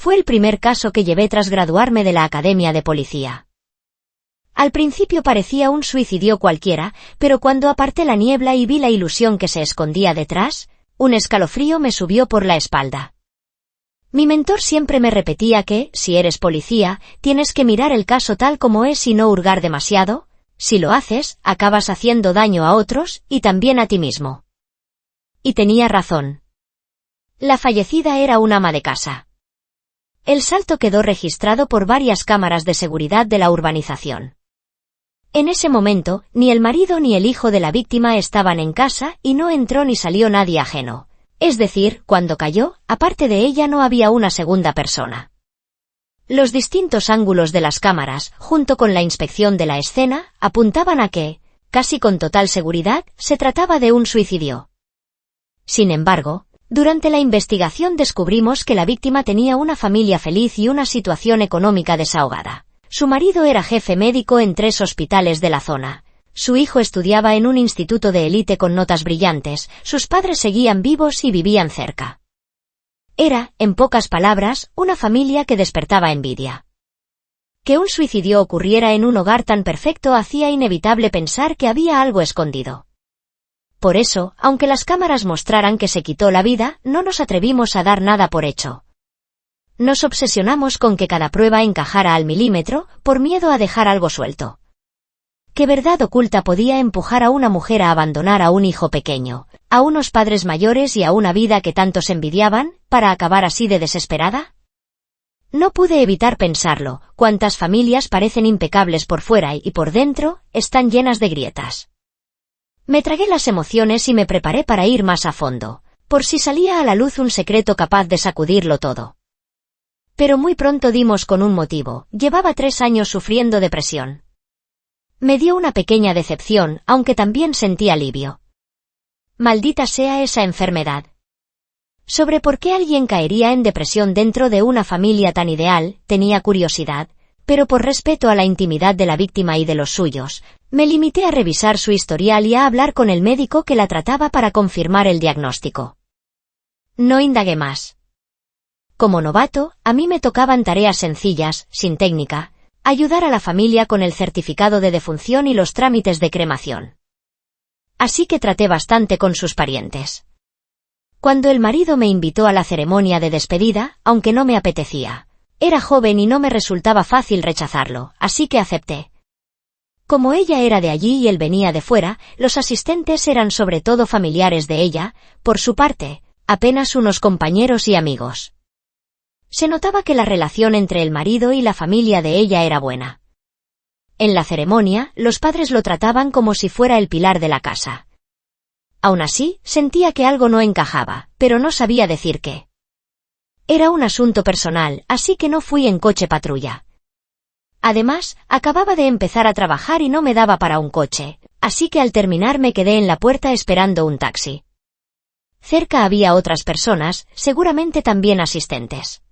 Fue el primer caso que llevé tras graduarme de la Academia de Policía. Al principio parecía un suicidio cualquiera, pero cuando aparté la niebla y vi la ilusión que se escondía detrás, un escalofrío me subió por la espalda. Mi mentor siempre me repetía que, si eres policía, tienes que mirar el caso tal como es y no hurgar demasiado. Si lo haces, acabas haciendo daño a otros y también a ti mismo. Y tenía razón. La fallecida era una ama de casa. El salto quedó registrado por varias cámaras de seguridad de la urbanización. En ese momento, ni el marido ni el hijo de la víctima estaban en casa y no entró ni salió nadie ajeno. Es decir, cuando cayó, aparte de ella no había una segunda persona. Los distintos ángulos de las cámaras, junto con la inspección de la escena, apuntaban a que, casi con total seguridad, se trataba de un suicidio. Sin embargo, durante la investigación descubrimos que la víctima tenía una familia feliz y una situación económica desahogada. Su marido era jefe médico en 3 hospitales de la zona. Su hijo estudiaba en un instituto de élite con notas brillantes, sus padres seguían vivos y vivían cerca. Era, en pocas palabras, una familia que despertaba envidia. Que un suicidio ocurriera en un hogar tan perfecto hacía inevitable pensar que había algo escondido. Por eso, aunque las cámaras mostraran que se quitó la vida, no nos atrevimos a dar nada por hecho. Nos obsesionamos con que cada prueba encajara al milímetro, por miedo a dejar algo suelto. ¿Qué verdad oculta podía empujar a una mujer a abandonar a un hijo pequeño, a unos padres mayores y a una vida que tantos envidiaban, para acabar así de desesperada? No pude evitar pensarlo, cuántas familias parecen impecables por fuera y por dentro, están llenas de grietas. Me tragué las emociones y me preparé para ir más a fondo, por si salía a la luz un secreto capaz de sacudirlo todo. Pero muy pronto dimos con un motivo, llevaba 3 años sufriendo depresión. Me dio una pequeña decepción, aunque también sentí alivio. Maldita sea esa enfermedad. Sobre por qué alguien caería en depresión dentro de una familia tan ideal, tenía curiosidad, pero por respeto a la intimidad de la víctima y de los suyos, me limité a revisar su historial y a hablar con el médico que la trataba para confirmar el diagnóstico. No indagué más. Como novato, a mí me tocaban tareas sencillas, sin técnica, ayudar a la familia con el certificado de defunción y los trámites de cremación. Así que traté bastante con sus parientes. Cuando el marido me invitó a la ceremonia de despedida, aunque no me apetecía, era joven y no me resultaba fácil rechazarlo, así que acepté. Como ella era de allí y él venía de fuera, los asistentes eran sobre todo familiares de ella, por su parte, apenas unos compañeros y amigos. Se notaba que la relación entre el marido y la familia de ella era buena. En la ceremonia, los padres lo trataban como si fuera el pilar de la casa. Aún así, sentía que algo no encajaba, pero no sabía decir qué. Era un asunto personal, así que no fui en coche patrulla. Además, acababa de empezar a trabajar y no me daba para un coche, así que al terminar me quedé en la puerta esperando un taxi. Cerca había otras personas, seguramente también asistentes.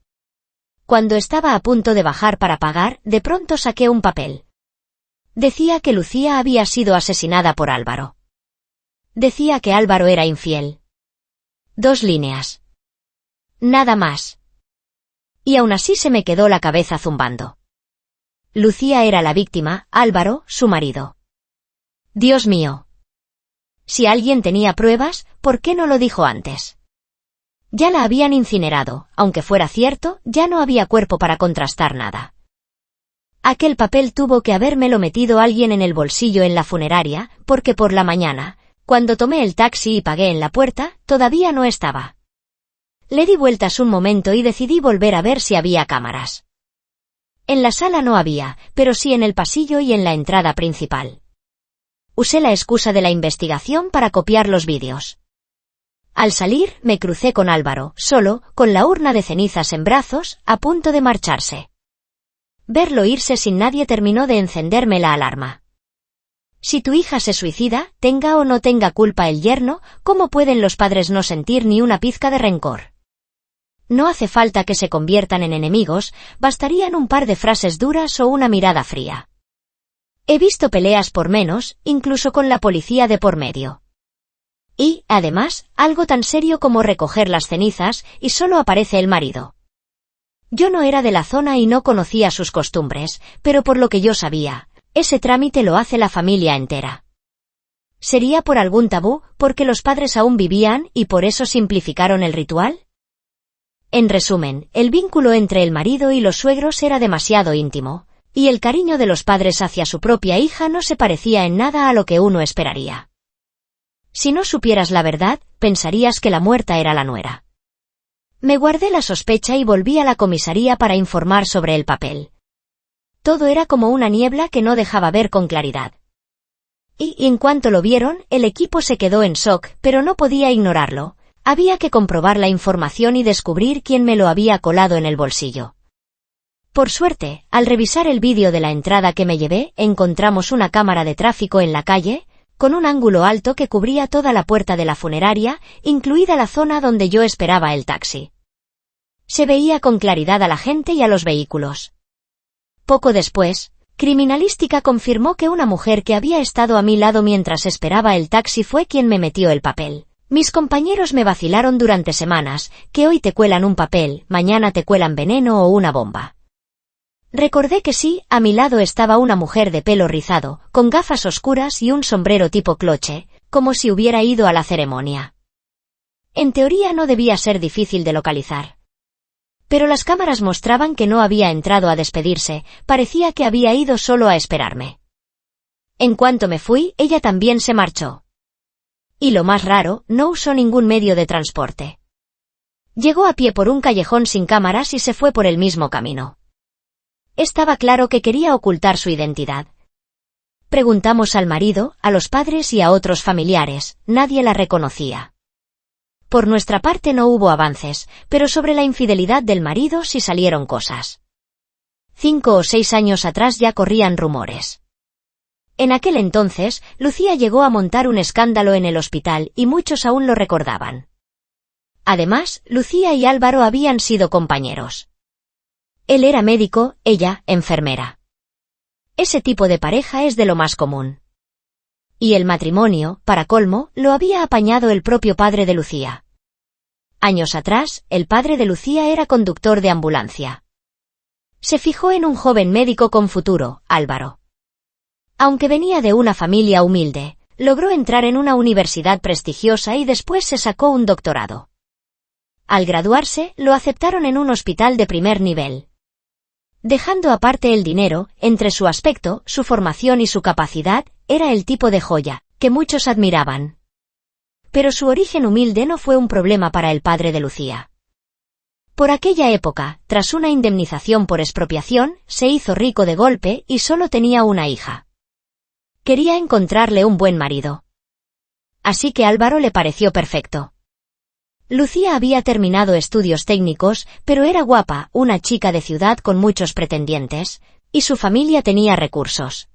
Cuando estaba a punto de bajar para pagar, de pronto saqué un papel. Decía que Lucía había sido asesinada por Álvaro. Decía que Álvaro era infiel. 2 líneas. Nada más. Y aún así se me quedó la cabeza zumbando. Lucía era la víctima, Álvaro, su marido. Dios mío. Si alguien tenía pruebas, ¿por qué no lo dijo antes? Ya la habían incinerado, aunque fuera cierto, ya no había cuerpo para contrastar nada. Aquel papel tuvo que habérmelo metido alguien en el bolsillo en la funeraria, porque por la mañana, cuando tomé el taxi y pagué en la puerta, todavía no estaba. Le di vueltas un momento y decidí volver a ver si había cámaras. En la sala no había, pero sí en el pasillo y en la entrada principal. Usé la excusa de la investigación para copiar los vídeos. Al salir, me crucé con Álvaro, solo, con la urna de cenizas en brazos, a punto de marcharse. Verlo irse sin nadie terminó de encenderme la alarma. Si tu hija se suicida, tenga o no tenga culpa el yerno, ¿cómo pueden los padres no sentir ni una pizca de rencor? No hace falta que se conviertan en enemigos, bastarían un par de frases duras o una mirada fría. He visto peleas por menos, incluso con la policía de por medio. Y, además, algo tan serio como recoger las cenizas, y solo aparece el marido. Yo no era de la zona y no conocía sus costumbres, pero por lo que yo sabía, ese trámite lo hace la familia entera. ¿Sería por algún tabú, porque los padres aún vivían y por eso simplificaron el ritual? En resumen, el vínculo entre el marido y los suegros era demasiado íntimo, y el cariño de los padres hacia su propia hija no se parecía en nada a lo que uno esperaría. Si no supieras la verdad, pensarías que la muerta era la nuera. Me guardé la sospecha y volví a la comisaría para informar sobre el papel. Todo era como una niebla que no dejaba ver con claridad. Y en cuanto lo vieron, el equipo se quedó en shock, pero no podía ignorarlo. Había que comprobar la información y descubrir quién me lo había colado en el bolsillo. Por suerte, al revisar el vídeo de la entrada que me llevé, encontramos una cámara de tráfico en la calle, con un ángulo alto que cubría toda la puerta de la funeraria, incluida la zona donde yo esperaba el taxi. Se veía con claridad a la gente y a los vehículos. Poco después, Criminalística confirmó que una mujer que había estado a mi lado mientras esperaba el taxi fue quien me metió el papel. Mis compañeros me vacilaron durante semanas, que hoy te cuelan un papel, mañana te cuelan veneno o una bomba. Recordé que sí, a mi lado estaba una mujer de pelo rizado, con gafas oscuras y un sombrero tipo cloche, como si hubiera ido a la ceremonia. En teoría no debía ser difícil de localizar. Pero las cámaras mostraban que no había entrado a despedirse, parecía que había ido solo a esperarme. En cuanto me fui, ella también se marchó. Y lo más raro, no usó ningún medio de transporte. Llegó a pie por un callejón sin cámaras y se fue por el mismo camino. Estaba claro que quería ocultar su identidad. Preguntamos al marido, a los padres y a otros familiares, nadie la reconocía. Por nuestra parte no hubo avances, pero sobre la infidelidad del marido sí salieron cosas. 5 o 6 años atrás ya corrían rumores. En aquel entonces, Lucía llegó a montar un escándalo en el hospital y muchos aún lo recordaban. Además, Lucía y Álvaro habían sido compañeros. Él era médico, ella, enfermera. Ese tipo de pareja es de lo más común. Y el matrimonio, para colmo, lo había apañado el propio padre de Lucía. Años atrás, el padre de Lucía era conductor de ambulancia. Se fijó en un joven médico con futuro, Álvaro. Aunque venía de una familia humilde, logró entrar en una universidad prestigiosa y después se sacó un doctorado. Al graduarse, lo aceptaron en un hospital de primer nivel. Dejando aparte el dinero, entre su aspecto, su formación y su capacidad, era el tipo de joya que muchos admiraban. Pero su origen humilde no fue un problema para el padre de Lucía. Por aquella época, tras una indemnización por expropiación, se hizo rico de golpe y solo tenía una hija. Quería encontrarle un buen marido. Así que Álvaro le pareció perfecto. Lucía había terminado estudios técnicos, pero era guapa, una chica de ciudad con muchos pretendientes, y su familia tenía recursos.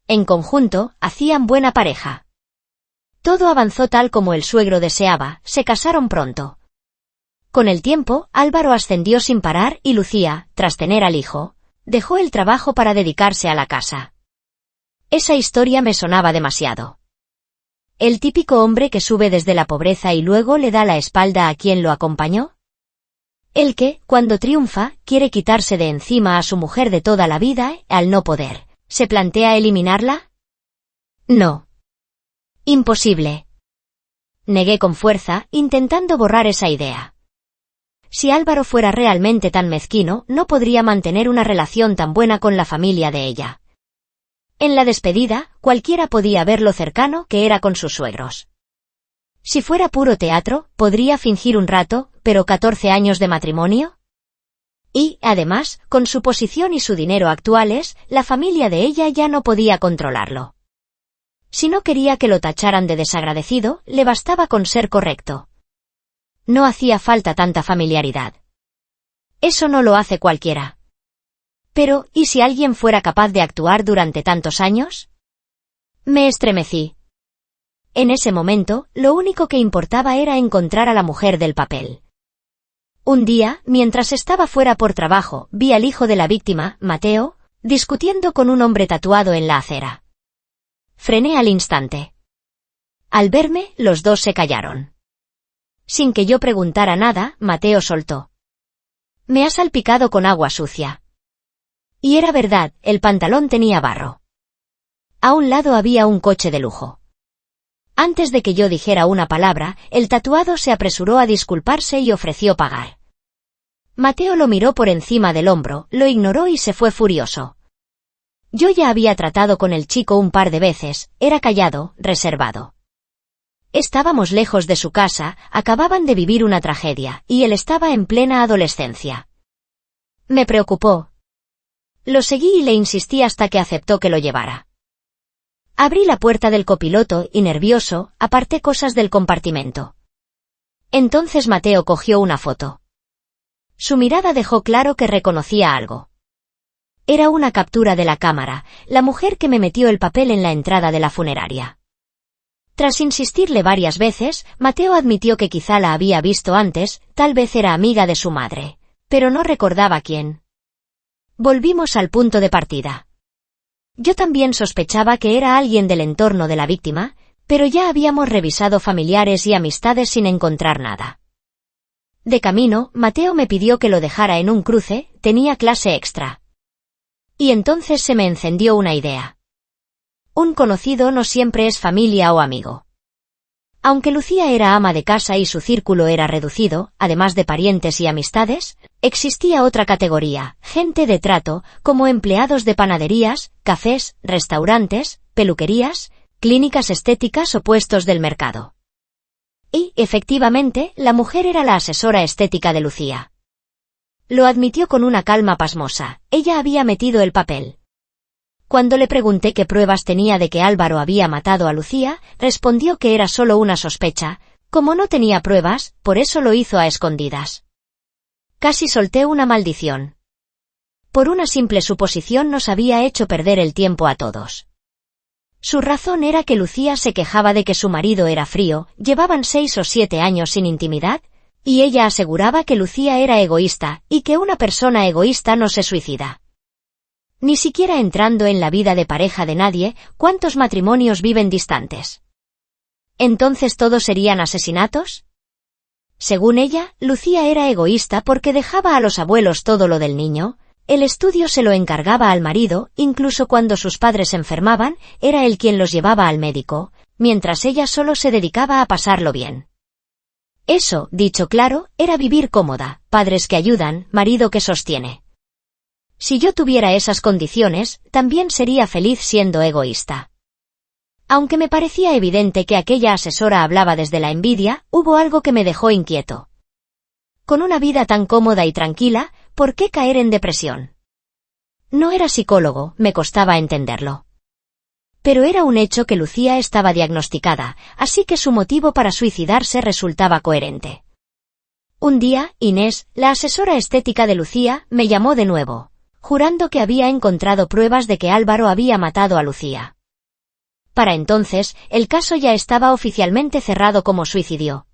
En conjunto, hacían buena pareja. Todo avanzó tal como el suegro deseaba, se casaron pronto. Con el tiempo, Álvaro ascendió sin parar y Lucía, tras tener al hijo, dejó el trabajo para dedicarse a la casa. Esa historia me sonaba demasiado. ¿El típico hombre que sube desde la pobreza y luego le da la espalda a quien lo acompañó? El que, cuando triunfa, quiere quitarse de encima a su mujer de toda la vida, al no poder, ¿se plantea eliminarla? No. Imposible. Negué con fuerza, intentando borrar esa idea. Si Álvaro fuera realmente tan mezquino, no podría mantener una relación tan buena con la familia de ella. En la despedida, cualquiera podía ver lo cercano que era con sus suegros. Si fuera puro teatro, podría fingir un rato, pero 14 años de matrimonio. Y, además, con su posición y su dinero actuales, la familia de ella ya no podía controlarlo. Si no quería que lo tacharan de desagradecido, le bastaba con ser correcto. No hacía falta tanta familiaridad. Eso no lo hace cualquiera. Pero, ¿y si alguien fuera capaz de actuar durante tantos años? Me estremecí. En ese momento, lo único que importaba era encontrar a la mujer del papel. Un día, mientras estaba fuera por trabajo, vi al hijo de la víctima, Mateo, discutiendo con un hombre tatuado en la acera. Frené al instante. Al verme, los dos se callaron. Sin que yo preguntara nada, Mateo soltó. Me ha salpicado con agua sucia. Y era verdad, el pantalón tenía barro. A un lado había un coche de lujo. Antes de que yo dijera una palabra, el tatuado se apresuró a disculparse y ofreció pagar. Mateo lo miró por encima del hombro, lo ignoró y se fue furioso. Yo ya había tratado con el chico un par de veces, era callado, reservado. Estábamos lejos de su casa, acababan de vivir una tragedia, y él estaba en plena adolescencia. Me preocupó. Lo seguí y le insistí hasta que aceptó que lo llevara. Abrí la puerta del copiloto y, nervioso, aparté cosas del compartimento. Entonces Mateo cogió una foto. Su mirada dejó claro que reconocía algo. Era una captura de la cámara, la mujer que me metió el papel en la entrada de la funeraria. Tras insistirle varias veces, Mateo admitió que quizá la había visto antes, tal vez era amiga de su madre, pero no recordaba quién. Volvimos al punto de partida. Yo también sospechaba que era alguien del entorno de la víctima, pero ya habíamos revisado familiares y amistades sin encontrar nada. De camino, Mateo me pidió que lo dejara en un cruce, tenía clase extra. Y entonces se me encendió una idea. Un conocido no siempre es familia o amigo. Aunque Lucía era ama de casa y su círculo era reducido, además de parientes y amistades, existía otra categoría, gente de trato, como empleados de panaderías, cafés, restaurantes, peluquerías, clínicas estéticas o puestos del mercado. Y, efectivamente, la mujer era la asesora estética de Lucía. Lo admitió con una calma pasmosa, ella había metido el papel. Cuando le pregunté qué pruebas tenía de que Álvaro había matado a Lucía, respondió que era solo una sospecha, como no tenía pruebas, por eso lo hizo a escondidas. Casi solté una maldición. Por una simple suposición nos había hecho perder el tiempo a todos. Su razón era que Lucía se quejaba de que su marido era frío, llevaban 6 o 7 años sin intimidad, y ella aseguraba que Lucía era egoísta, y que una persona egoísta no se suicida. Ni siquiera entrando en la vida de pareja de nadie, ¿cuántos matrimonios viven distantes? ¿Entonces todos serían asesinatos? Según ella, Lucía era egoísta porque dejaba a los abuelos todo lo del niño, el estudio se lo encargaba al marido, incluso cuando sus padres enfermaban, era él quien los llevaba al médico, mientras ella solo se dedicaba a pasarlo bien. Eso, dicho claro, era vivir cómoda, padres que ayudan, marido que sostiene. Si yo tuviera esas condiciones, también sería feliz siendo egoísta. Aunque me parecía evidente que aquella asesora hablaba desde la envidia, hubo algo que me dejó inquieto. Con una vida tan cómoda y tranquila, ¿por qué caer en depresión? No era psicólogo, me costaba entenderlo. Pero era un hecho que Lucía estaba diagnosticada, así que su motivo para suicidarse resultaba coherente. Un día, Inés, la asesora estética de Lucía, me llamó de nuevo, jurando que había encontrado pruebas de que Álvaro había matado a Lucía. Para entonces, el caso ya estaba oficialmente cerrado como suicidio.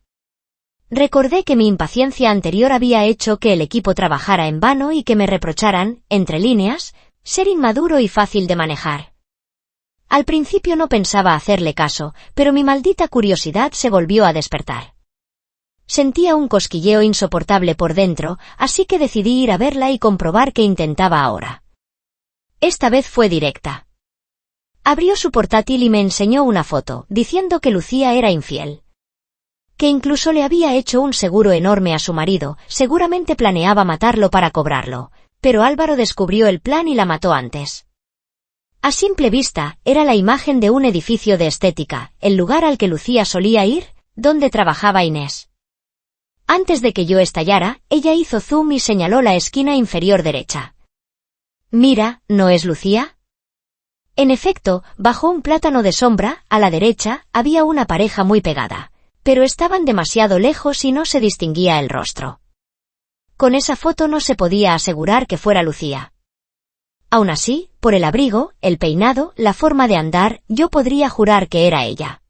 Recordé que mi impaciencia anterior había hecho que el equipo trabajara en vano y que me reprocharan, entre líneas, ser inmaduro y fácil de manejar. Al principio no pensaba hacerle caso, pero mi maldita curiosidad se volvió a despertar. Sentía un cosquilleo insoportable por dentro, así que decidí ir a verla y comprobar qué intentaba ahora. Esta vez fue directa. Abrió su portátil y me enseñó una foto, diciendo que Lucía era infiel. Que incluso le había hecho un seguro enorme a su marido, seguramente planeaba matarlo para cobrarlo, pero Álvaro descubrió el plan y la mató antes. A simple vista, era la imagen de un edificio de estética, el lugar al que Lucía solía ir, donde trabajaba Inés. Antes de que yo estallara, ella hizo zoom y señaló la esquina inferior derecha. Mira, ¿no es Lucía? En efecto, bajo un plátano de sombra, a la derecha, había una pareja muy pegada, pero estaban demasiado lejos y no se distinguía el rostro. Con esa foto no se podía asegurar que fuera Lucía. Aún así, por el abrigo, el peinado, la forma de andar, yo podría jurar que era ella.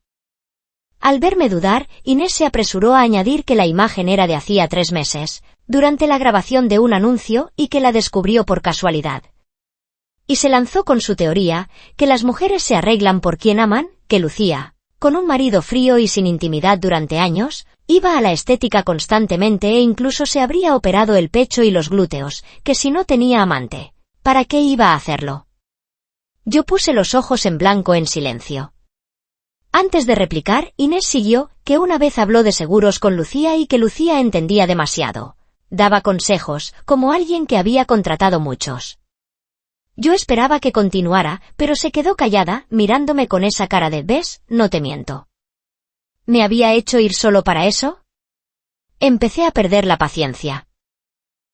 Al verme dudar, Inés se apresuró a añadir que la imagen era de hacía 3 meses, durante la grabación de un anuncio y que la descubrió por casualidad. Y se lanzó con su teoría, que las mujeres se arreglan por quien aman, que Lucía, con un marido frío y sin intimidad durante años, iba a la estética constantemente e incluso se habría operado el pecho y los glúteos, que si no tenía amante, ¿para qué iba a hacerlo? Yo puse los ojos en blanco en silencio. Antes de replicar, Inés siguió, que una vez habló de seguros con Lucía y que Lucía entendía demasiado. Daba consejos, como alguien que había contratado muchos. Yo esperaba que continuara, pero se quedó callada, mirándome con esa cara de «¿Ves? No te miento». ¿Me había hecho ir solo para eso? Empecé a perder la paciencia.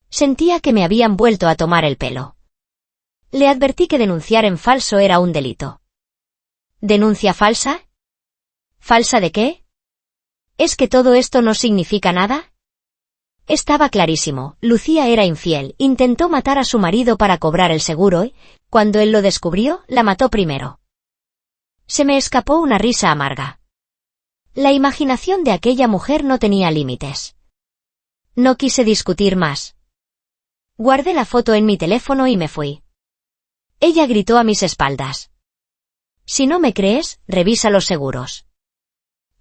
Sentía que me habían vuelto a tomar el pelo. Le advertí que denunciar en falso era un delito. ¿Denuncia falsa? ¿Falsa de qué? ¿Es que todo esto no significa nada? Estaba clarísimo, Lucía era infiel, intentó matar a su marido para cobrar el seguro y, cuando él lo descubrió, la mató primero. Se me escapó una risa amarga. La imaginación de aquella mujer no tenía límites. No quise discutir más. Guardé la foto en mi teléfono y me fui. Ella gritó a mis espaldas. Si no me crees, revisa los seguros.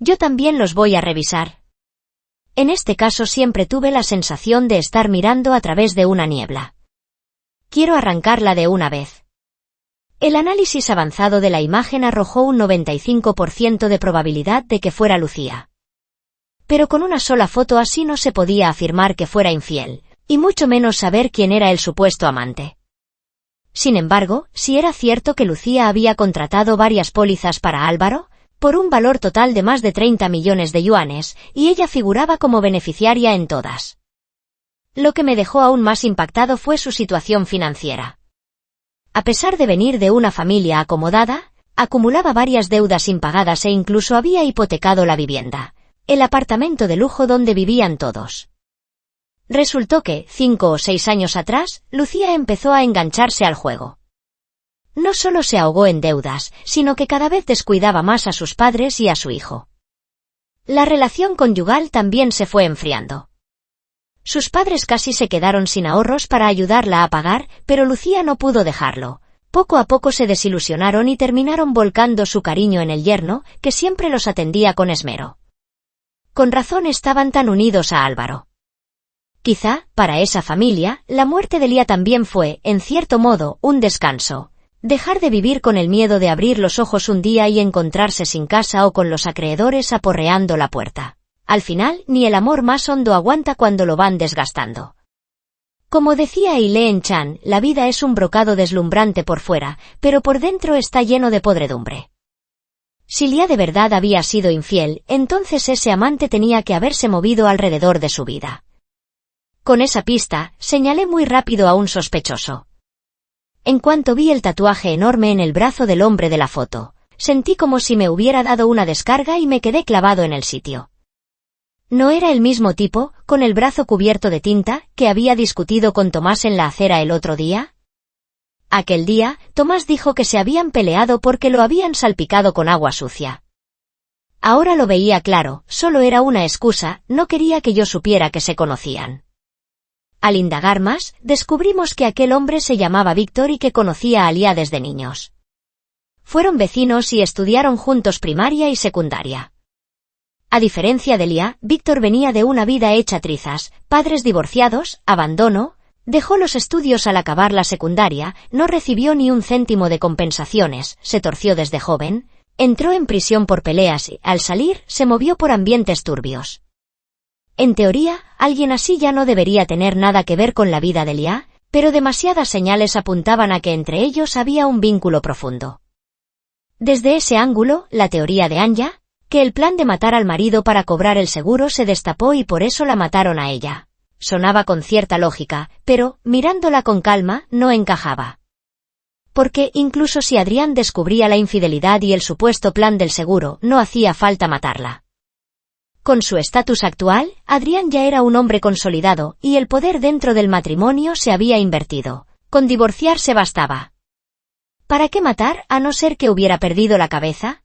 Yo también los voy a revisar. En este caso siempre tuve la sensación de estar mirando a través de una niebla. Quiero arrancarla de una vez. El análisis avanzado de la imagen arrojó un 95% de probabilidad de que fuera Lucía. Pero con una sola foto así no se podía afirmar que fuera infiel, y mucho menos saber quién era el supuesto amante. Sin embargo, si era cierto que Lucía había contratado varias pólizas para Álvaro, por un valor total de más de 30 millones de yuanes, y ella figuraba como beneficiaria en todas. Lo que me dejó aún más impactado fue su situación financiera. A pesar de venir de una familia acomodada, acumulaba varias deudas impagadas e incluso había hipotecado la vivienda, el apartamento de lujo donde vivían todos. Resultó que, 5 o 6 años atrás, Lucía empezó a engancharse al juego. No solo se ahogó en deudas, sino que cada vez descuidaba más a sus padres y a su hijo. La relación conyugal también se fue enfriando. Sus padres casi se quedaron sin ahorros para ayudarla a pagar, pero Lucía no pudo dejarlo. Poco a poco se desilusionaron y terminaron volcando su cariño en el yerno, que siempre los atendía con esmero. Con razón estaban tan unidos a Álvaro. Quizá, para esa familia, la muerte de Lía también fue, en cierto modo, un descanso. Dejar de vivir con el miedo de abrir los ojos un día y encontrarse sin casa o con los acreedores aporreando la puerta. Al final, ni el amor más hondo aguanta cuando lo van desgastando. Como decía Eileen Chan, la vida es un brocado deslumbrante por fuera, pero por dentro está lleno de podredumbre. Si Lía de verdad había sido infiel, entonces ese amante tenía que haberse movido alrededor de su vida. Con esa pista, señalé muy rápido a un sospechoso. En cuanto vi el tatuaje enorme en el brazo del hombre de la foto, sentí como si me hubiera dado una descarga y me quedé clavado en el sitio. ¿No era el mismo tipo, con el brazo cubierto de tinta, que había discutido con Tomás en la acera el otro día? Aquel día, Tomás dijo que se habían peleado porque lo habían salpicado con agua sucia. Ahora lo veía claro, solo era una excusa, no quería que yo supiera que se conocían. Al indagar más, descubrimos que aquel hombre se llamaba Víctor y que conocía a Lía desde niños. Fueron vecinos y estudiaron juntos primaria y secundaria. A diferencia de Lía, Víctor venía de una vida hecha trizas, padres divorciados, abandono, dejó los estudios al acabar la secundaria, no recibió ni un céntimo de compensaciones, se torció desde joven, entró en prisión por peleas y, al salir, se movió por ambientes turbios. En teoría, alguien así ya no debería tener nada que ver con la vida de Lía, pero demasiadas señales apuntaban a que entre ellos había un vínculo profundo. Desde ese ángulo, la teoría de Anya, que el plan de matar al marido para cobrar el seguro se destapó y por eso la mataron a ella. Sonaba con cierta lógica, pero, mirándola con calma, no encajaba. Porque, incluso si Adrián descubría la infidelidad y el supuesto plan del seguro, no hacía falta matarla. Con su estatus actual, Adrián ya era un hombre consolidado, y el poder dentro del matrimonio se había invertido. Con divorciarse bastaba. ¿Para qué matar, a no ser que hubiera perdido la cabeza?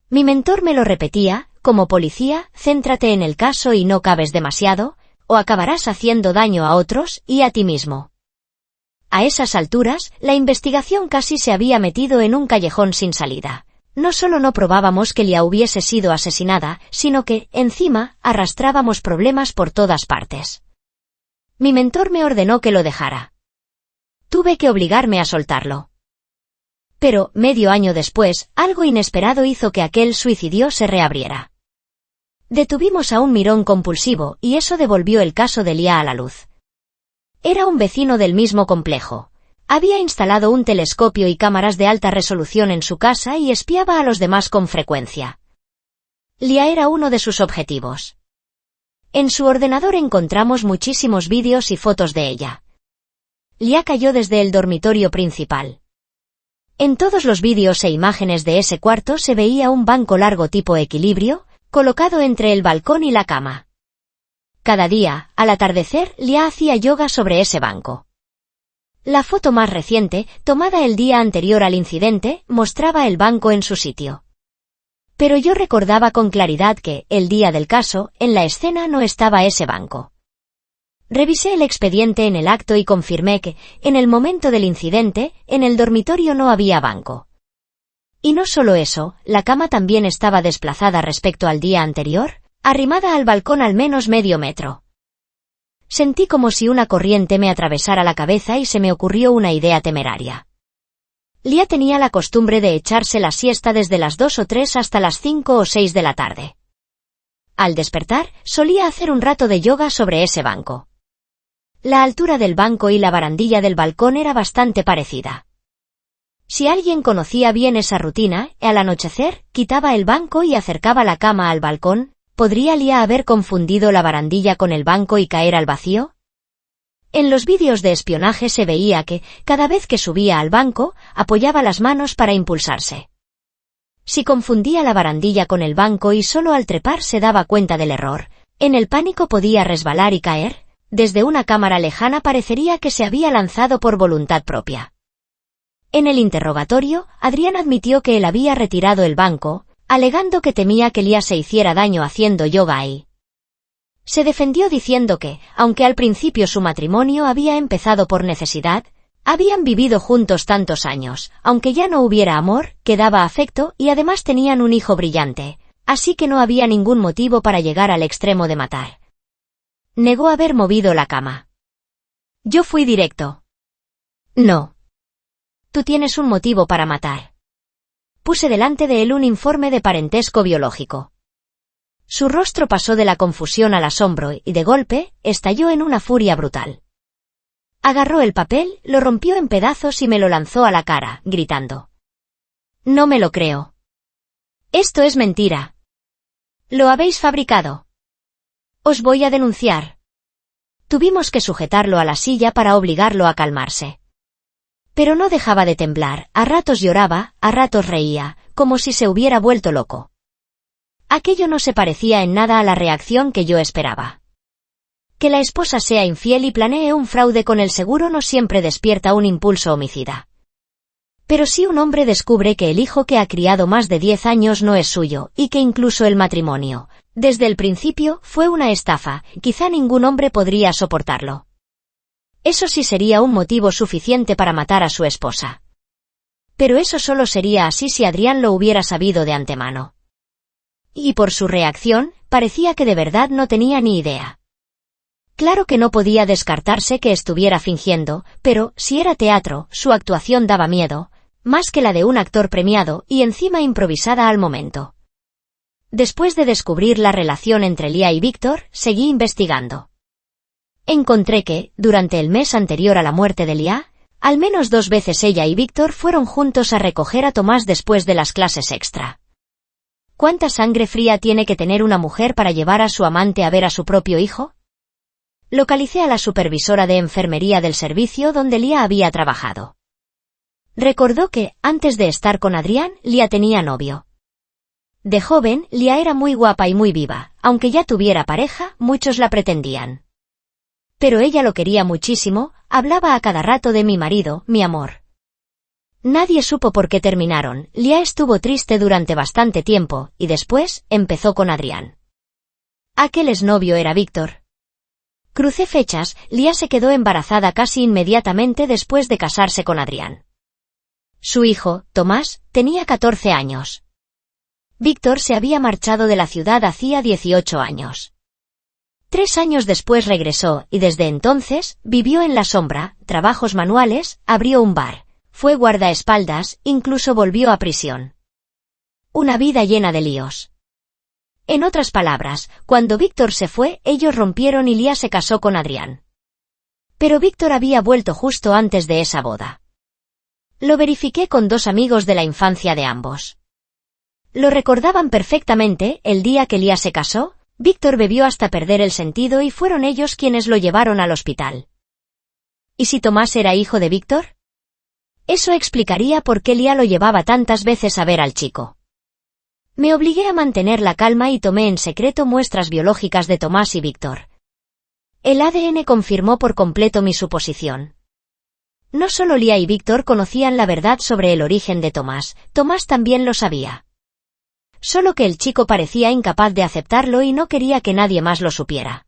Mi mentor me lo repetía, como policía, céntrate en el caso y no caves demasiado, o acabarás haciendo daño a otros y a ti mismo. A esas alturas, la investigación casi se había metido en un callejón sin salida. no solo no probábamos que Lia hubiese sido asesinada, sino que, encima, arrastrábamos problemas por todas partes. Mi mentor me ordenó que lo dejara. Tuve que obligarme a soltarlo. Pero, medio año después, algo inesperado hizo que aquel suicidio se reabriera. Detuvimos a un mirón compulsivo y eso devolvió el caso de Lia a la luz. Era un vecino del mismo complejo. Había instalado un telescopio y cámaras de alta resolución en su casa y espiaba a los demás con frecuencia. Lia era uno de sus objetivos. En su ordenador encontramos muchísimos vídeos y fotos de ella. Lia cayó desde el dormitorio principal. En todos los vídeos e imágenes de ese cuarto se veía un banco largo tipo equilibrio, colocado entre el balcón y la cama. Cada día, al atardecer, Lia hacía yoga sobre ese banco. La foto más reciente, tomada el día anterior al incidente, mostraba el banco en su sitio. Pero yo recordaba con claridad que, el día del caso, en la escena no estaba ese banco. Revisé el expediente en el acto y confirmé que, en el momento del incidente, en el dormitorio no había banco. Y no solo eso, la cama también estaba desplazada respecto al día anterior, arrimada al balcón al menos medio metro. Sentí como si una corriente me atravesara la cabeza y se me ocurrió una idea temeraria. Lia tenía la costumbre de echarse la siesta desde las 2 o 3 hasta las 5 o 6 de la tarde. Al despertar, solía hacer un rato de yoga sobre ese banco. La altura del banco y la barandilla del balcón era bastante parecida. Si alguien conocía bien esa rutina, al anochecer, quitaba el banco y acercaba la cama al balcón. ¿Podría Lia haber confundido la barandilla con el banco y caer al vacío? En los vídeos de espionaje se veía que, cada vez que subía al banco, apoyaba las manos para impulsarse. Si confundía la barandilla con el banco y solo al trepar se daba cuenta del error, en el pánico podía resbalar y caer, desde una cámara lejana parecería que se había lanzado por voluntad propia. En el interrogatorio, Adrián admitió que él había retirado el banco, alegando que temía que Lia se hiciera daño haciendo yoga ahí. Se defendió diciendo que, aunque al principio su matrimonio había empezado por necesidad, habían vivido juntos tantos años, aunque ya no hubiera amor, quedaba afecto y además tenían un hijo brillante, así que no había ningún motivo para llegar al extremo de matar. Negó haber movido la cama. Yo fui directo. No. Tú tienes un motivo para matar. Puse delante de él un informe de parentesco biológico. Su rostro pasó de la confusión al asombro y, de golpe, estalló en una furia brutal. Agarró el papel, lo rompió en pedazos y me lo lanzó a la cara, gritando. No me lo creo. Esto es mentira. Lo habéis fabricado. Os voy a denunciar. Tuvimos que sujetarlo a la silla para obligarlo a calmarse. Pero no dejaba de temblar, a ratos lloraba, a ratos reía, como si se hubiera vuelto loco. Aquello no se parecía en nada a la reacción que yo esperaba. Que la esposa sea infiel y planee un fraude con el seguro no siempre despierta un impulso homicida. Pero si un hombre descubre que el hijo que ha criado más de 10 años no es suyo, y que incluso el matrimonio, desde el principio, fue una estafa, quizá ningún hombre podría soportarlo. Eso sí sería un motivo suficiente para matar a su esposa. Pero eso solo sería así si Adrián lo hubiera sabido de antemano. Y por su reacción, parecía que de verdad no tenía ni idea. Claro que no podía descartarse que estuviera fingiendo, pero, si era teatro, su actuación daba miedo, más que la de un actor premiado y encima improvisada al momento. Después de descubrir la relación entre Lia y Víctor, seguí investigando. Encontré que, durante el mes anterior a la muerte de Lia, al menos 2 veces ella y Víctor fueron juntos a recoger a Tomás después de las clases extra. ¿Cuánta sangre fría tiene que tener una mujer para llevar a su amante a ver a su propio hijo? Localicé a la supervisora de enfermería del servicio donde Lia había trabajado. Recordó que, antes de estar con Adrián, Lia tenía novio. De joven, Lia era muy guapa y muy viva, aunque ya tuviera pareja, muchos la pretendían. Pero ella lo quería muchísimo, hablaba a cada rato de mi marido, mi amor. Nadie supo por qué terminaron, Lia estuvo triste durante bastante tiempo, y después, empezó con Adrián. Aquel exnovio era Víctor. Crucé fechas, Lia se quedó embarazada casi inmediatamente después de casarse con Adrián. Su hijo, Tomás, tenía 14 años. Víctor se había marchado de la ciudad hacía 18 años. 3 años después regresó y desde entonces vivió en la sombra, trabajos manuales, abrió un bar, fue guardaespaldas, incluso volvió a prisión. Una vida llena de líos. En otras palabras, cuando Víctor se fue, ellos rompieron y Lia se casó con Adrián. Pero Víctor había vuelto justo antes de esa boda. Lo verifiqué con 2 amigos de la infancia de ambos. Lo recordaban perfectamente. El día que Lia se casó, Víctor bebió hasta perder el sentido y fueron ellos quienes lo llevaron al hospital. ¿Y si Tomás era hijo de Víctor? Eso explicaría por qué Lia lo llevaba tantas veces a ver al chico. Me obligué a mantener la calma y tomé en secreto muestras biológicas de Tomás y Víctor. El ADN confirmó por completo mi suposición. No solo Lia y Víctor conocían la verdad sobre el origen de Tomás, Tomás también lo sabía. Solo que el chico parecía incapaz de aceptarlo y no quería que nadie más lo supiera.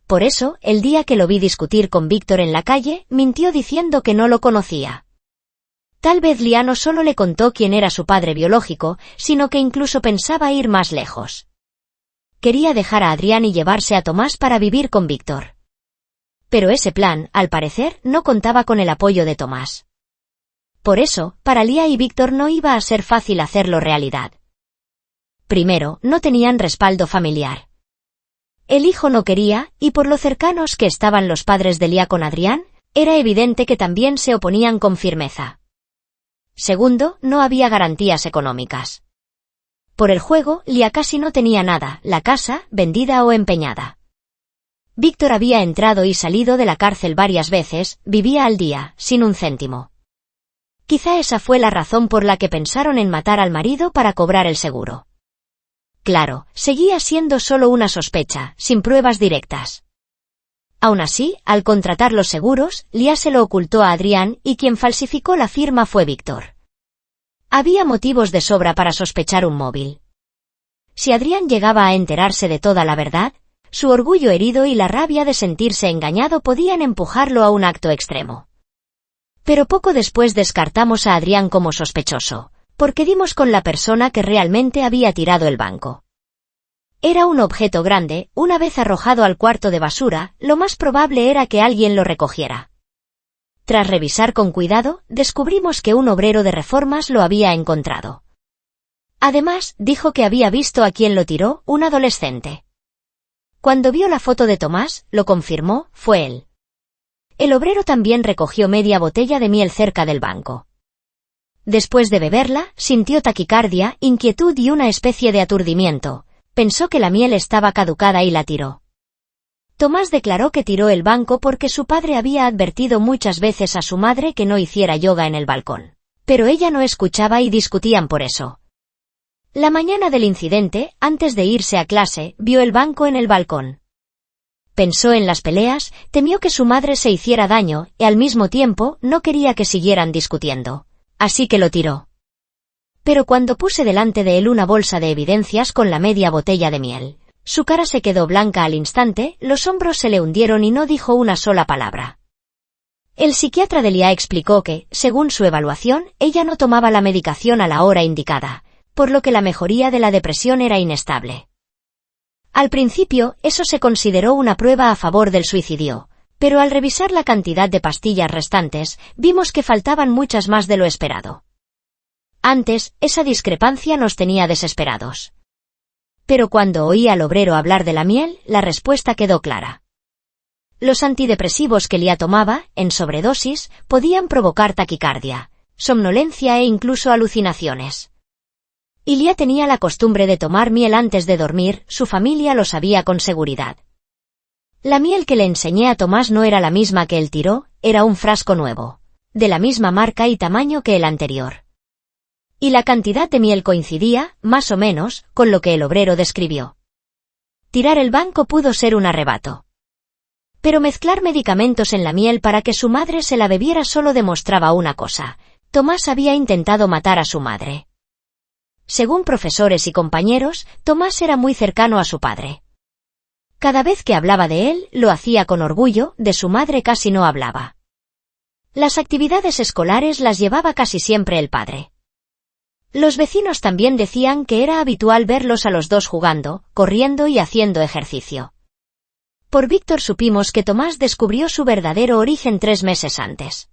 Por eso, el día que lo vi discutir con Víctor en la calle, mintió diciendo que no lo conocía. Tal vez Lia no solo le contó quién era su padre biológico, sino que incluso pensaba ir más lejos. Quería dejar a Adrián y llevarse a Tomás para vivir con Víctor. Pero ese plan, al parecer, no contaba con el apoyo de Tomás. Por eso, para Lia y Víctor no iba a ser fácil hacerlo realidad. Primero, no tenían respaldo familiar. El hijo no quería, y por lo cercanos que estaban los padres de Lia con Adrián, era evidente que también se oponían con firmeza. Segundo, no había garantías económicas. Por el juego, Lia casi no tenía nada, la casa, vendida o empeñada. Víctor había entrado y salido de la cárcel varias veces, vivía al día, sin un céntimo. Quizá esa fue la razón por la que pensaron en matar al marido para cobrar el seguro. Claro, seguía siendo solo una sospecha, sin pruebas directas. Aún así, al contratar los seguros, Lia se lo ocultó a Adrián y quien falsificó la firma fue Víctor. Había motivos de sobra para sospechar un móvil. Si Adrián llegaba a enterarse de toda la verdad, su orgullo herido y la rabia de sentirse engañado podían empujarlo a un acto extremo. Pero poco después descartamos a Adrián como sospechoso, porque dimos con la persona que realmente había tirado el banco. Era un objeto grande, una vez arrojado al cuarto de basura, lo más probable era que alguien lo recogiera. Tras revisar con cuidado, descubrimos que un obrero de reformas lo había encontrado. Además, dijo que había visto a quien lo tiró, un adolescente. Cuando vio la foto de Tomás, lo confirmó, fue él. El obrero también recogió media botella de miel cerca del banco. Después de beberla, sintió taquicardia, inquietud y una especie de aturdimiento. Pensó que la miel estaba caducada y la tiró. Tomás declaró que tiró el banco porque su padre había advertido muchas veces a su madre que no hiciera yoga en el balcón. Pero ella no escuchaba y discutían por eso. La mañana del incidente, antes de irse a clase, vio el banco en el balcón. Pensó en las peleas, temió que su madre se hiciera daño, y al mismo tiempo, no quería que siguieran discutiendo. Así que lo tiró. Pero cuando puse delante de él una bolsa de evidencias con la media botella de miel, su cara se quedó blanca al instante, los hombros se le hundieron y no dijo una sola palabra. El psiquiatra de Lia explicó que, según su evaluación, ella no tomaba la medicación a la hora indicada, por lo que la mejoría de la depresión era inestable. Al principio, eso se consideró una prueba a favor del suicidio, pero al revisar la cantidad de pastillas restantes, vimos que faltaban muchas más de lo esperado. Antes, esa discrepancia nos tenía desesperados. Pero cuando oí al obrero hablar de la miel, la respuesta quedó clara. Los antidepresivos que Lia tomaba, en sobredosis, podían provocar taquicardia, somnolencia e incluso alucinaciones. Y Lia tenía la costumbre de tomar miel antes de dormir, su familia lo sabía con seguridad. La miel que le enseñé a Tomás no era la misma que él tiró, era un frasco nuevo, de la misma marca y tamaño que el anterior. Y la cantidad de miel coincidía, más o menos, con lo que el obrero describió. Tirar el banco pudo ser un arrebato. Pero mezclar medicamentos en la miel para que su madre se la bebiera solo demostraba una cosa: Tomás había intentado matar a su madre. Según profesores y compañeros, Tomás era muy cercano a su padre. Cada vez que hablaba de él, lo hacía con orgullo, de su madre casi no hablaba. Las actividades escolares las llevaba casi siempre el padre. Los vecinos también decían que era habitual verlos a los dos jugando, corriendo y haciendo ejercicio. Por Víctor supimos que Tomás descubrió su verdadero origen 3 meses antes.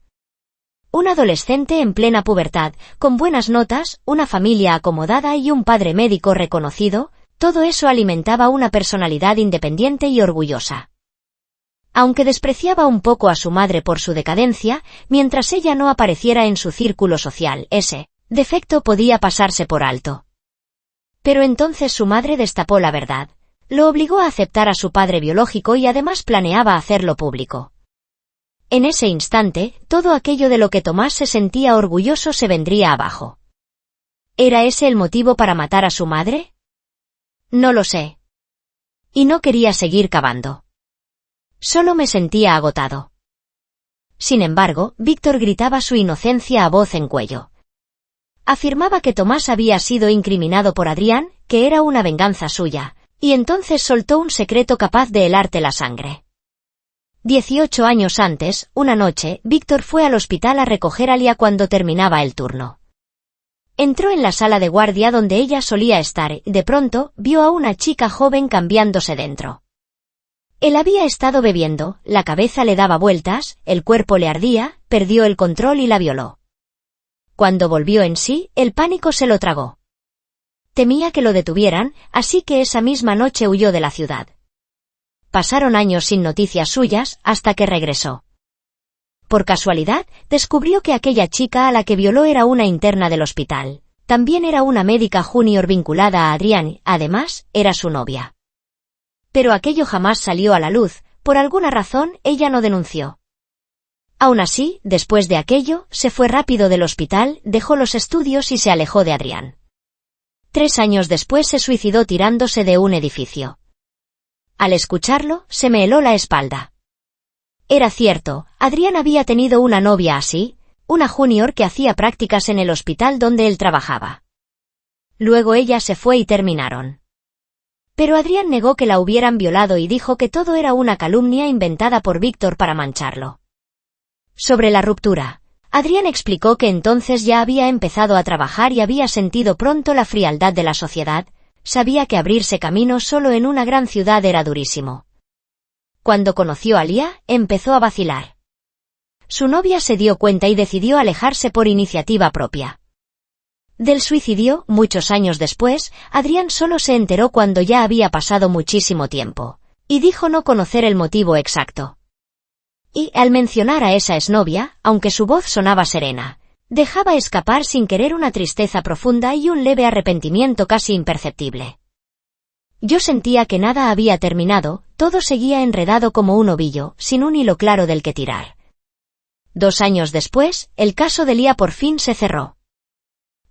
Un adolescente en plena pubertad, con buenas notas, una familia acomodada y un padre médico reconocido, todo eso alimentaba una personalidad independiente y orgullosa. Aunque despreciaba un poco a su madre por su decadencia, mientras ella no apareciera en su círculo social, ese defecto podía pasarse por alto. Pero entonces su madre destapó la verdad. Lo obligó a aceptar a su padre biológico y además planeaba hacerlo público. En ese instante, todo aquello de lo que Tomás se sentía orgulloso se vendría abajo. ¿Era ese el motivo para matar a su madre? No lo sé. Y no quería seguir cavando. Solo me sentía agotado. Sin embargo, Víctor gritaba su inocencia a voz en cuello. Afirmaba que Tomás había sido incriminado por Adrián, que era una venganza suya, y entonces soltó un secreto capaz de helarte la sangre. 18 años antes, una noche, Víctor fue al hospital a recoger a Lía cuando terminaba el turno. Entró en la sala de guardia donde ella solía estar y, de pronto, vio a una chica joven cambiándose dentro. Él había estado bebiendo, la cabeza le daba vueltas, el cuerpo le ardía, perdió el control y la violó. Cuando volvió en sí, el pánico se lo tragó. Temía que lo detuvieran, así que esa misma noche huyó de la ciudad. Pasaron años sin noticias suyas, hasta que regresó. Por casualidad, descubrió que aquella chica a la que violó era una interna del hospital. También era una médica junior vinculada a Adrián, además, era su novia. Pero aquello jamás salió a la luz, por alguna razón, ella no denunció. Aún así, después de aquello, se fue rápido del hospital, dejó los estudios y se alejó de Adrián. 3 años después se suicidó tirándose de un edificio. Al escucharlo, se me heló la espalda. Era cierto, Adrián había tenido una novia así, una junior que hacía prácticas en el hospital donde él trabajaba. Luego ella se fue y terminaron. Pero Adrián negó que la hubieran violado y dijo que todo era una calumnia inventada por Víctor para mancharlo. Sobre la ruptura, Adrián explicó que entonces ya había empezado a trabajar y había sentido pronto la frialdad de la sociedad, sabía que abrirse camino solo en una gran ciudad era durísimo. Cuando conoció a Lía, empezó a vacilar. Su novia se dio cuenta y decidió alejarse por iniciativa propia. Del suicidio, muchos años después, Adrián solo se enteró cuando ya había pasado muchísimo tiempo, y dijo no conocer el motivo exacto. Y, al mencionar a esa exnovia, aunque su voz sonaba serena, dejaba escapar sin querer una tristeza profunda y un leve arrepentimiento casi imperceptible. Yo sentía que nada había terminado, todo seguía enredado como un ovillo, sin un hilo claro del que tirar. 2 años después, el caso de Lía por fin se cerró.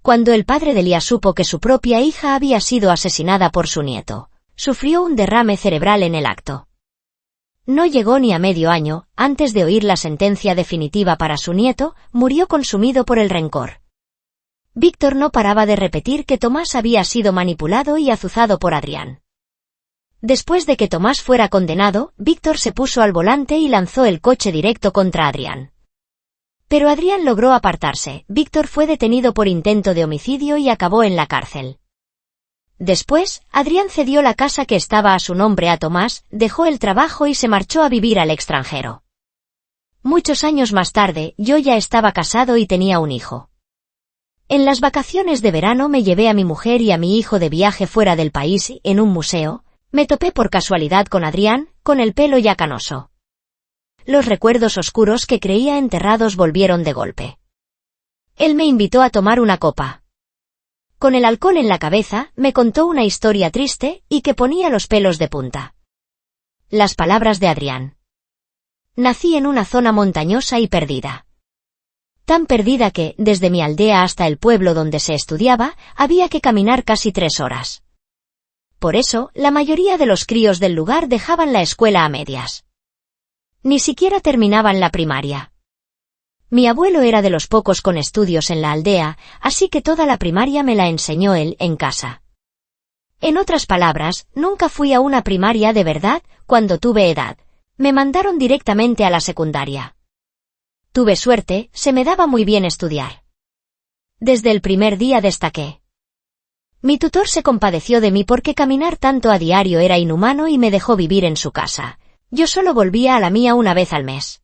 Cuando el padre de Lía supo que su propia hija había sido asesinada por su nieto, sufrió un derrame cerebral en el acto. No llegó ni a medio año, antes de oír la sentencia definitiva para su nieto, murió consumido por el rencor. Víctor no paraba de repetir que Tomás había sido manipulado y azuzado por Adrián. Después de que Tomás fuera condenado, Víctor se puso al volante y lanzó el coche directo contra Adrián. Pero Adrián logró apartarse, Víctor fue detenido por intento de homicidio y acabó en la cárcel. Después, Adrián cedió la casa que estaba a su nombre a Tomás, dejó el trabajo y se marchó a vivir al extranjero. Muchos años más tarde, yo ya estaba casado y tenía un hijo. En las vacaciones de verano me llevé a mi mujer y a mi hijo de viaje fuera del país y, en un museo, me topé por casualidad con Adrián, con el pelo ya canoso. Los recuerdos oscuros que creía enterrados volvieron de golpe. Él me invitó a tomar una copa. Con el alcohol en la cabeza, me contó una historia triste y que ponía los pelos de punta. Las palabras de Adrián. Nací en una zona montañosa y perdida. Tan perdida que, desde mi aldea hasta el pueblo donde se estudiaba, había que caminar casi 3 horas. Por eso, la mayoría de los críos del lugar dejaban la escuela a medias. Ni siquiera terminaban la primaria. Mi abuelo era de los pocos con estudios en la aldea, así que toda la primaria me la enseñó él, en casa. En otras palabras, nunca fui a una primaria de verdad, cuando tuve edad. Me mandaron directamente a la secundaria. Tuve suerte, se me daba muy bien estudiar. Desde el primer día destaqué. Mi tutor se compadeció de mí porque caminar tanto a diario era inhumano y me dejó vivir en su casa. Yo solo volvía a la mía una vez al mes.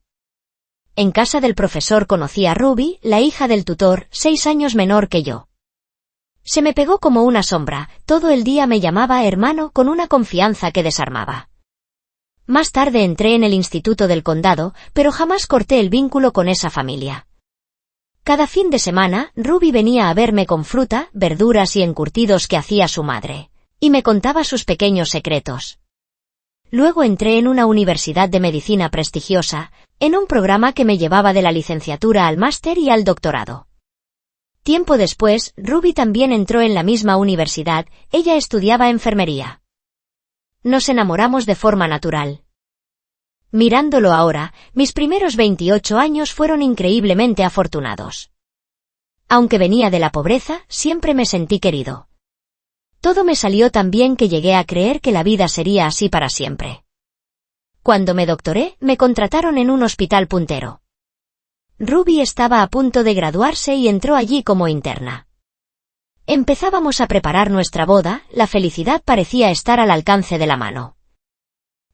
En casa del profesor conocí a Ruby, la hija del tutor, 6 años menor que yo. Se me pegó como una sombra, todo el día me llamaba hermano con una confianza que desarmaba. Más tarde entré en el instituto del condado, pero jamás corté el vínculo con esa familia. Cada fin de semana, Ruby venía a verme con fruta, verduras y encurtidos que hacía su madre, y me contaba sus pequeños secretos. Luego entré en una universidad de medicina prestigiosa, en un programa que me llevaba de la licenciatura al máster y al doctorado. Tiempo después, Ruby también entró en la misma universidad, ella estudiaba enfermería. Nos enamoramos de forma natural. Mirándolo ahora, mis primeros 28 años fueron increíblemente afortunados. Aunque venía de la pobreza, siempre me sentí querido. Todo me salió tan bien que llegué a creer que la vida sería así para siempre. Cuando me doctoré, me contrataron en un hospital puntero. Ruby estaba a punto de graduarse y entró allí como interna. Empezábamos a preparar nuestra boda, la felicidad parecía estar al alcance de la mano.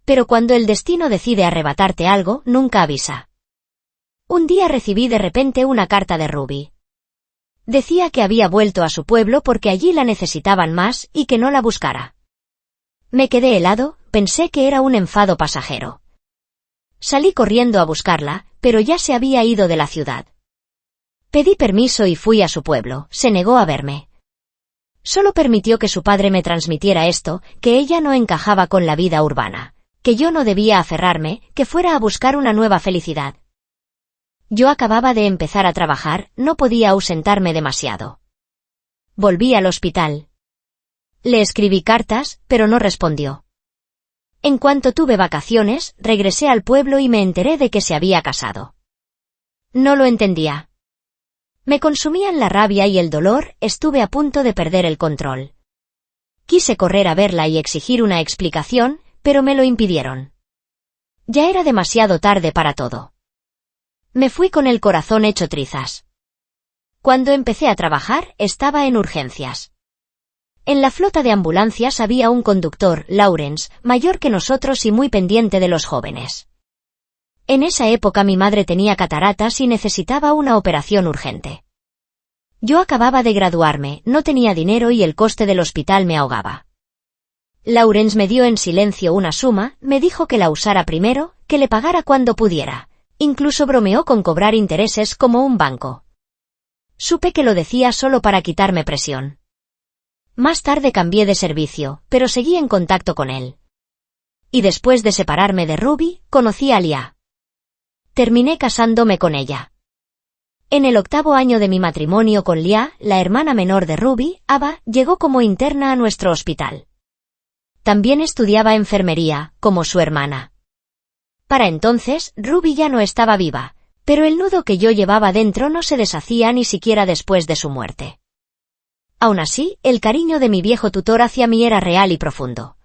Pero cuando el destino decide arrebatarte algo, nunca avisa. Un día recibí de repente una carta de Ruby. Decía que había vuelto a su pueblo porque allí la necesitaban más y que no la buscara. Me quedé helado, pensé que era un enfado pasajero. Salí corriendo a buscarla, pero ya se había ido de la ciudad. Pedí permiso y fui a su pueblo, se negó a verme. Solo permitió que su padre me transmitiera esto, que ella no encajaba con la vida urbana, que yo no debía aferrarme, que fuera a buscar una nueva felicidad. Yo acababa de empezar a trabajar, no podía ausentarme demasiado. Volví al hospital. Le escribí cartas, pero no respondió. En cuanto tuve vacaciones, regresé al pueblo y me enteré de que se había casado. No lo entendía. Me consumían la rabia y el dolor, estuve a punto de perder el control. Quise correr a verla y exigir una explicación, pero me lo impidieron. Ya era demasiado tarde para todo. Me fui con el corazón hecho trizas. Cuando empecé a trabajar, estaba en urgencias. En la flota de ambulancias había un conductor, Lawrence, mayor que nosotros y muy pendiente de los jóvenes. En esa época mi madre tenía cataratas y necesitaba una operación urgente. Yo acababa de graduarme, no tenía dinero y el coste del hospital me ahogaba. Lawrence me dio en silencio una suma, me dijo que la usara primero, que le pagara cuando pudiera. Incluso bromeó con cobrar intereses como un banco. Supe que lo decía solo para quitarme presión. Más tarde cambié de servicio, pero seguí en contacto con él. Y después de separarme de Ruby, conocí a Lia. Terminé casándome con ella. En el 8º año de mi matrimonio con Lia, la hermana menor de Ruby, Ava, llegó como interna a nuestro hospital. También estudiaba enfermería, como su hermana. Para entonces, Ruby ya no estaba viva, pero el nudo que yo llevaba dentro no se deshacía ni siquiera después de su muerte. Aún así, el cariño de mi viejo tutor hacia mí era real y profundo.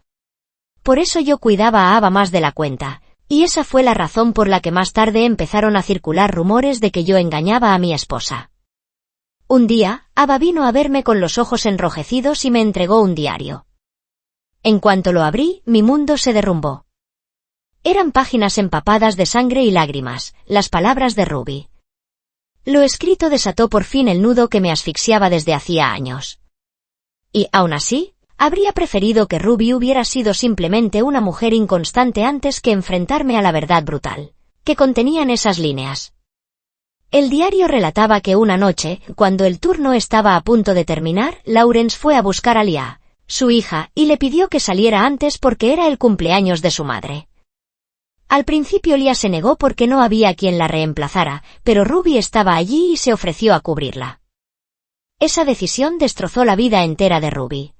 Por eso yo cuidaba a Ava más de la cuenta, y esa fue la razón por la que más tarde empezaron a circular rumores de que yo engañaba a mi esposa. Un día, Ava vino a verme con los ojos enrojecidos y me entregó un diario. En cuanto lo abrí, mi mundo se derrumbó. Eran páginas empapadas de sangre y lágrimas, las palabras de Ruby. Lo escrito desató por fin el nudo que me asfixiaba desde hacía años. Y, aún así, habría preferido que Ruby hubiera sido simplemente una mujer inconstante antes que enfrentarme a la verdad brutal que contenían esas líneas. El diario relataba que una noche, cuando el turno estaba a punto de terminar, Lawrence fue a buscar a Lia, su hija, y le pidió que saliera antes porque era el cumpleaños de su madre. Al principio Lia se negó porque no había quien la reemplazara, pero Ruby estaba allí y se ofreció a cubrirla. Esa decisión destrozó la vida entera de Ruby.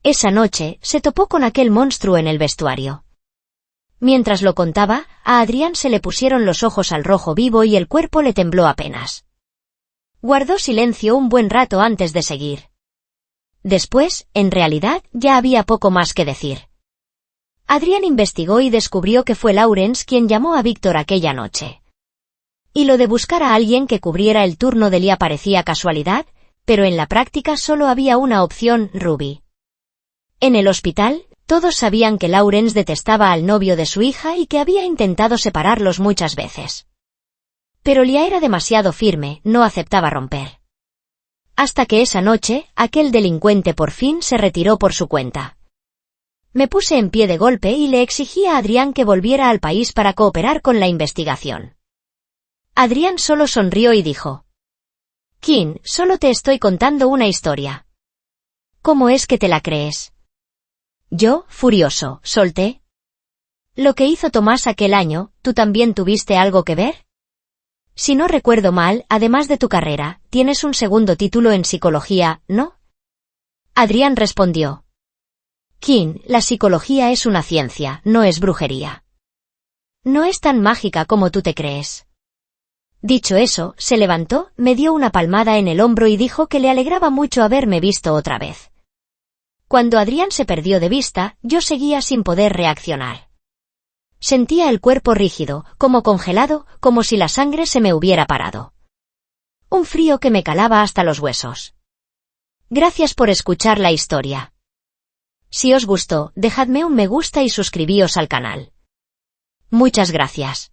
Esa noche, se topó con aquel monstruo en el vestuario. Mientras lo contaba, a Adrián se le pusieron los ojos al rojo vivo y el cuerpo le tembló apenas. Guardó silencio un buen rato antes de seguir. Después, en realidad, ya había poco más que decir. Adrián investigó y descubrió que fue Lawrence quien llamó a Víctor aquella noche. Y lo de buscar a alguien que cubriera el turno de Lia parecía casualidad, pero en la práctica solo había una opción, Ruby. En el hospital, todos sabían que Lawrence detestaba al novio de su hija y que había intentado separarlos muchas veces. Pero Lia era demasiado firme, no aceptaba romper. Hasta que esa noche, aquel delincuente por fin se retiró por su cuenta. Me puse en pie de golpe y le exigí a Adrián que volviera al país para cooperar con la investigación. Adrián solo sonrió y dijo: «Kim, solo te estoy contando una historia. ¿Cómo es que te la crees?» Yo, furioso, solté: «Lo que hizo Tomás aquel año, ¿tú también tuviste algo que ver? Si no recuerdo mal, además de tu carrera, tienes un segundo título en psicología, ¿no?» Adrián respondió: «Kim, la psicología es una ciencia, no es brujería. No es tan mágica como tú te crees». Dicho eso, se levantó, me dio una palmada en el hombro y dijo que le alegraba mucho haberme visto otra vez. Cuando Adrián se perdió de vista, yo seguía sin poder reaccionar. Sentía el cuerpo rígido, como congelado, como si la sangre se me hubiera parado. Un frío que me calaba hasta los huesos. Gracias por escuchar la historia. Si os gustó, dejadme un me gusta y suscribíos al canal. Muchas gracias.